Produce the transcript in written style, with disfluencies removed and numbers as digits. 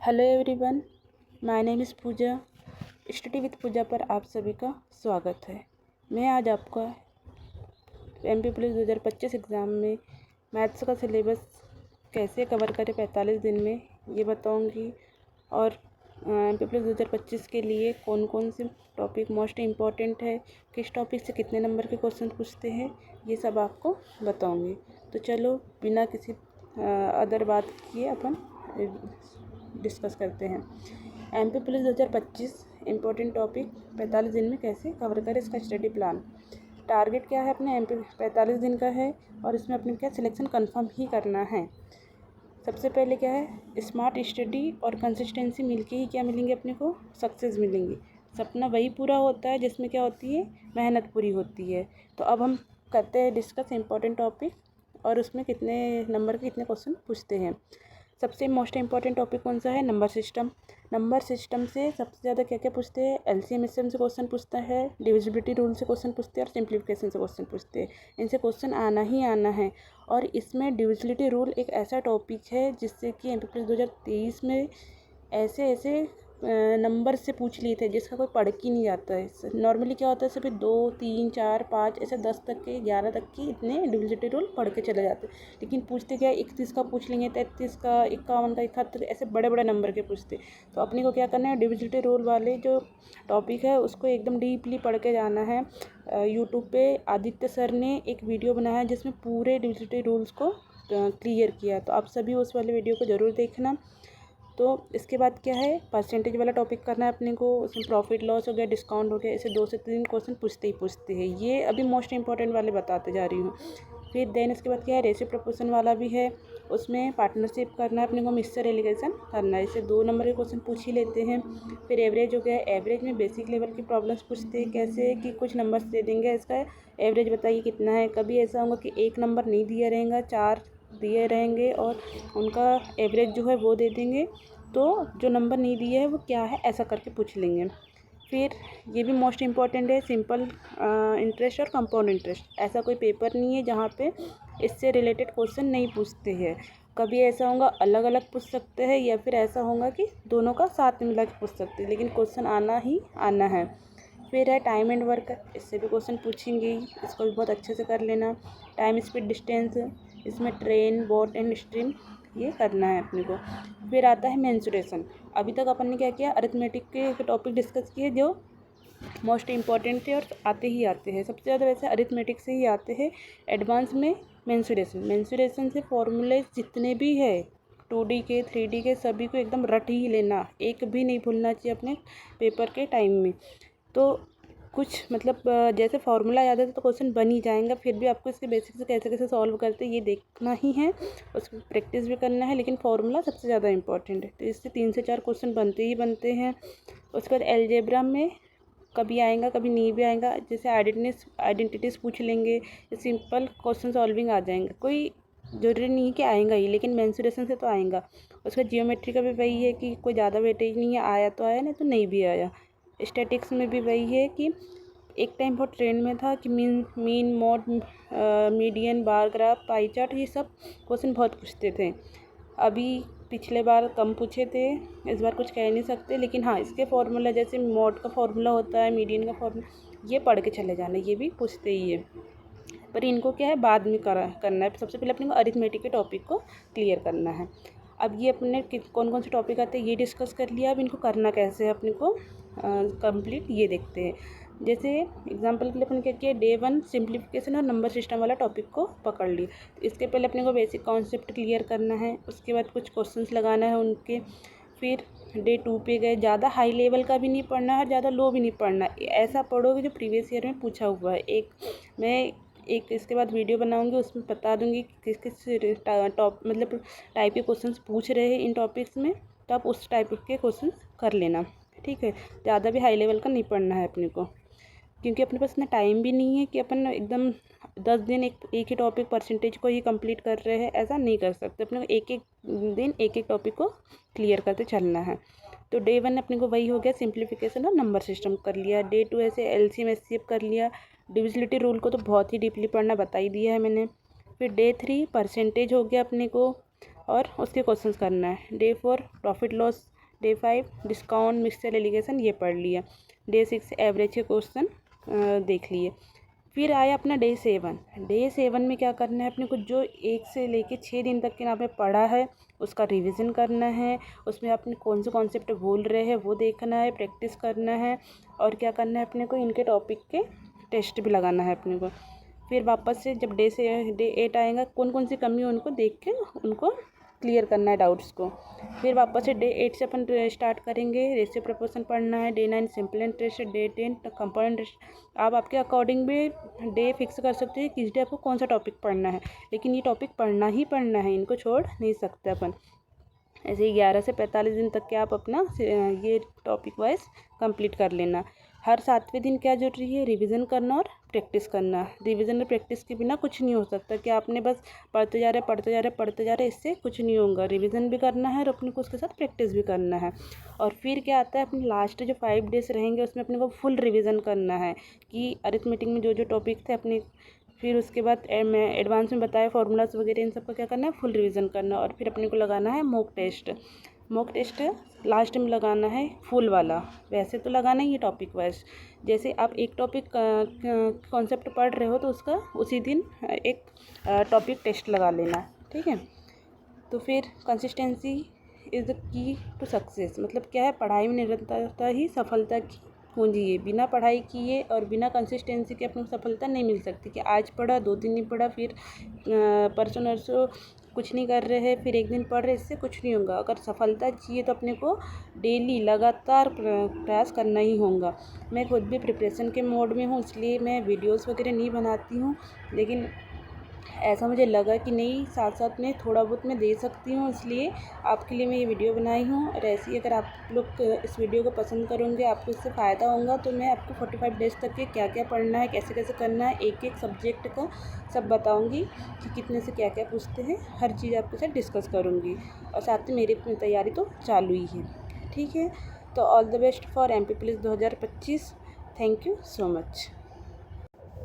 Hello everyone, my name is Pooja. Study with Pooja पर आप सभी का स्वागत है। मैं आज आपको एमपी पुलिस 2025 एग्ज़ाम में मैथ्स का सिलेबस कैसे कवर करें 45 दिन में ये बताऊंगी, और एमपी पुलिस 2025 के लिए कौन कौन से टॉपिक मोस्ट इम्पॉर्टेंट है, किस टॉपिक से कितने नंबर के क्वेश्चन पूछते हैं, ये सब आपको बताऊंगी। तो चलो बिना किसी अदर बात किए अपन डिस्कस करते हैं। एमपी पुलिस 2025 इम्पोर्टेंट टॉपिक 45 दिन में कैसे कवर करें, इसका स्टडी प्लान। टारगेट क्या है अपने एमपी 45 दिन का है, और इसमें अपने क्या सिलेक्शन कंफर्म ही करना है। सबसे पहले क्या है, स्मार्ट स्टडी और कंसिस्टेंसी मिलके ही क्या मिलेंगे अपने को, सक्सेस मिलेंगी। सपना वही पूरा होता है जिसमें क्या होती है, मेहनत पूरी होती है। तो अब हम करते हैं डिस्कस इम्पोर्टेंट टॉपिक और उसमें कितने नंबर के कितने क्वेश्चन पूछते हैं। सबसे मोस्ट इम्पॉर्टेंट टॉपिक कौन सा है, नंबर सिस्टम। नंबर सिस्टम से सबसे ज़्यादा क्या क्या पूछते हैं, एलसीएम एससीएम से क्वेश्चन पूछता है, डिविजिबिलिटी रूल से क्वेश्चन पूछते हैं और सिंप्लीफिकेशन से क्वेश्चन पूछते हैं। इनसे क्वेश्चन आना ही आना है। और इसमें डिविजिबिलिटी रूल एक ऐसा टॉपिक है जिससे कि एमपी पुलिस 2023 में ऐसे नंबर से पूछ लिए थे जिसका कोई पढ़ के नहीं जाता है। नॉर्मली क्या होता है, सिर्फ 2 3 4 5 ऐसे 10 तक के 11 तक के इतने डिविजिबिलिटी रूल पढ़ के चले जाते हैं। लेकिन पूछते क्या, 31 का पूछ लेंगे, 33 का, 51 का, 71, ऐसे बड़े बड़े नंबर के पूछते। तो अपने को क्या करना है, डिविजिबिलिटी रूल वाले जो टॉपिक है उसको एकदम डीपली पढ़ के जाना है। यूट्यूब पे आदित्य सर ने एक वीडियो बनाया है जिसमें पूरे डिविजिबिलिटी रूल्स को क्लियर किया है, तो आप सभी उस वाले वीडियो को ज़रूर देखना। तो इसके बाद क्या है, परसेंटेज वाला टॉपिक करना है अपने को। उसमें प्रॉफिट लॉस हो गया, डिस्काउंट हो गया, ऐसे 2 से 3 क्वेश्चन पूछते ही पूछते हैं। ये अभी मोस्ट इंपॉर्टेंट वाले बताते जा रही हूँ। फिर देन इसके बाद क्या है, रेशियो प्रोपोर्शन वाला भी है। उसमें पार्टनरशिप करना है अपने को, मिक्सचर एलिगेशन करना है। इससे 2 नंबर के क्वेश्चन पूछ ही लेते हैं। फिर एवरेज हो गया, एवरेज में बेसिक लेवल की प्रॉब्लम्स पूछते हैं। कैसे कि कुछ नंबर्स दे देंगे, इसका एवरेज बताइए कितना है। कभी ऐसा होगा कि 1 नंबर नहीं दिया रहेगा, 4 दिए रहेंगे और उनका एवरेज जो है वो दे देंगे। तो जो नंबर नहीं दिए है वो क्या है, ऐसा करके पूछ लेंगे। फिर ये भी मोस्ट इम्पॉर्टेंट है, सिंपल इंटरेस्ट और कंपाउंड इंटरेस्ट। ऐसा कोई पेपर नहीं है जहाँ पे इससे रिलेटेड क्वेश्चन नहीं पूछते हैं। कभी ऐसा होगा अलग अलग पूछ सकते हैं, या फिर ऐसा होगा कि दोनों का साथ में मिला के पूछ सकते हैं, लेकिन क्वेश्चन आना ही आना है। फिर है टाइम एंड वर्क, इससे भी क्वेश्चन पूछेंगे, इसको भी बहुत अच्छे से कर लेना। टाइम स्पीड डिस्टेंस, इसमें ट्रेन बोट एंड स्ट्रीम ये करना है अपने को। फिर आता है मेंसुरेशन। अभी तक अपन ने क्या किया, अरिथमेटिक के टॉपिक डिस्कस किए जो मोस्ट इम्पॉर्टेंट थे और आते ही आते हैं। सबसे ज़्यादा वैसे अरिथमेटिक से ही आते हैं। एडवांस में मेंसुरेशन से फॉर्मूले जितने भी है 2D के 3D के सभी को एकदम रट ही लेना, एक भी नहीं भूलना चाहिए अपने पेपर के टाइम में। तो कुछ मतलब जैसे फार्मूला याद है तो क्वेश्चन बन ही जाएगा, फिर भी आपको इसके बेसिक से कैसे कैसे सॉल्व करते हैं ये देखना ही है, उसकी प्रैक्टिस भी करना है। लेकिन फार्मूला सबसे ज़्यादा इंपॉर्टेंट है, तो इससे 3 से 4 क्वेश्चन बनते ही बनते हैं। उसके बाद एलजेब्रा में कभी आएगा कभी नहीं भी आएगा, जैसे आइडेंटिटीज़ पूछ लेंगे, सिंपल क्वेश्चन सॉल्विंग आ जाएंगे। कोई जरूरी नहीं है कि आएगा ही, लेकिन मेंसुरेशन से तो आएगा। उसका जियोमेट्री का भी वही है कि कोई ज़्यादा वेटेज नहीं है, आया तो आया, नहीं तो नहीं भी आया। स्टैटिक्स में भी वही है कि एक टाइम बहुत ट्रेंड में था कि mean mode, median, bar graph, pie chart, ये सब क्वेश्चन बहुत पूछते थे। अभी पिछले बार कम पूछे थे, इस बार कुछ कह नहीं सकते। लेकिन हाँ, इसके फार्मूला जैसे मोड का फार्मूला होता है, मीडियन का फार्मूला, ये पढ़ के चले जाना, ये भी पूछते ही है। पर इनको क्या है, बाद में करना है। सबसे पहले अपने को अरिथमेटिक के टॉपिक को क्लियर करना है। अब ये अपने कौन कौन से टॉपिक आते हैं ये डिस्कस कर लिया। अब इनको करना कैसे है अपने को कंप्लीट, ये देखते हैं। जैसे एग्जांपल के लिए अपन क्या किया, डे 1 सिंप्लीफिकेशन और नंबर सिस्टम वाला टॉपिक को पकड़ लिया। तो इसके पहले अपने को बेसिक कॉन्सेप्ट क्लियर करना है, उसके बाद कुछ क्वेश्चंस लगाना है उनके। फिर डे 2 पे गए, ज़्यादा हाई लेवल का भी नहीं पढ़ना है और ज़्यादा लो भी नहीं पढ़ना है। ऐसा पढ़ोगे जो प्रीवियस ईयर में पूछा हुआ है। मैं इसके बाद वीडियो बनाऊंगी, उसमें बता दूंगी किस किस टॉप मतलब टाइप के क्वेश्चंस पूछ रहे हैं इन टॉपिक्स में, तो आप उस टाइप के क्वेश्चंस कर लेना, ठीक है। ज़्यादा भी हाई लेवल का नहीं पढ़ना है अपने को, क्योंकि अपने पास इतना टाइम भी नहीं है कि अपन एकदम 10 दिन एक ही टॉपिक परसेंटेज को ही कंप्लीट कर रहे हैं, ऐसा नहीं कर सकते। अपने को एक एक दिन एक एक टॉपिक को क्लियर करते चलना है। तो डे 1 अपने को वही हो गया, सिंप्लीफिकेशन और नंबर सिस्टम कर लिया। डे 2 ऐसे एलसीएम एचसीएफ कर लिया। डिविजिबिलिटी रूल को तो बहुत ही डीपली पढ़ना बता ही दिया है मैंने। फिर डे 3 परसेंटेज हो गया अपने को, और उसके क्वेश्चंस करना है। Day 4 profit loss day 5 discount mixture allegation ये पढ़ लिया। डे 6 एवरेज के क्वेश्चन देख लिए। फिर आया अपना डे 7। डे 7 में क्या करना है अपने को, जो 1 से लेके 6 दिन तक के आपने पढ़ा है उसका रिवीजन करना है। उसमें अपने कौन से कॉन्सेप्ट भूल रहे हैं वो देखना है, प्रैक्टिस करना है, और क्या करना है अपने को, इनके टॉपिक के टेस्ट भी लगाना है अपने को। फिर वापस से जब डे 8 आएगा, कौन कौन सी कमी है उनको देख के उनको क्लियर करना है डाउट्स को। फिर वापस से डे 8 से अपन स्टार्ट करेंगे। रेशियो प्रपोर्शन पढ़ना है। Day 9 simple interest, day 10 compound interest. आप आपके अकॉर्डिंग भी डे फिक्स कर सकते हैं किस डे आपको कौन सा टॉपिक पढ़ना है, लेकिन ये टॉपिक पढ़ना ही पढ़ना है, इनको छोड़ नहीं सकते अपन। ऐसे ही 11 से 45 दिन तक के आप अपना ये टॉपिक वाइज कंप्लीट कर लेना। हर 7वें दिन क्या जरूरी है, रिवीजन करना और प्रैक्टिस करना। रिवीजन और प्रैक्टिस के बिना कुछ नहीं हो सकता कि आपने बस पढ़ते जा रहे, इससे कुछ नहीं होगा। रिवीजन भी करना है और अपने को उसके साथ प्रैक्टिस भी करना है। और फिर क्या आता है, अपने लास्ट जो 5 डेज रहेंगे उसमें अपने को फुल रिवीजन करना है कि अरिथमेटिक में जो जो टॉपिक थे अपने। फिर उसके बाद मैं एडवांस में बताया फॉर्मूलाज वगैरह, इन सब का क्या करना है, फुल रिवीजन करना। और फिर अपने को लगाना है मॉक टेस्ट लास्ट में लगाना है फुल वाला। वैसे तो लगाना ही है टॉपिक वाइज। जैसे आप एक टॉपिक कॉन्सेप्ट पढ़ रहे हो तो उसका उसी दिन एक टॉपिक टेस्ट लगा लेना, ठीक है। तो फिर consistency is the key to success, मतलब क्या है, पढ़ाई में निरंतरता ही सफलता की कुंजी है। बिना पढ़ाई किए और बिना कंसिस्टेंसी के अपने को सफलता नहीं मिल सकती कि आज पढ़ा 2 दिन नहीं पढ़ा, फिर परसों नरसों कुछ नहीं कर रहे हैं, फिर एक दिन पढ़ रहे, इससे कुछ नहीं होगा। अगर सफलता चाहिए तो अपने को डेली लगातार प्रयास करना ही होगा। मैं खुद भी प्रिपरेशन के मोड में हूँ, इसलिए मैं वीडियोस वगैरह नहीं बनाती हूँ, लेकिन ऐसा मुझे लगा कि नहीं, साथ साथ में थोड़ा बहुत मैं दे सकती हूँ, इसलिए आपके लिए मैं ये वीडियो बनाई हूँ। और ऐसे ही अगर आप लोग इस वीडियो को पसंद करोगे, आपको इससे फ़ायदा होगा, तो मैं आपको 45 डेज़ तक के क्या क्या पढ़ना है, कैसे कैसे करना है, एक एक सब्जेक्ट का सब बताऊँगी कि कितने से क्या क्या पूछते हैं, हर चीज़ आपके साथ डिस्कस करूँगी। और साथ में मेरी तैयारी तो चालू ही है, ठीक है। तो all the best for MP police 2025। Thank you so much.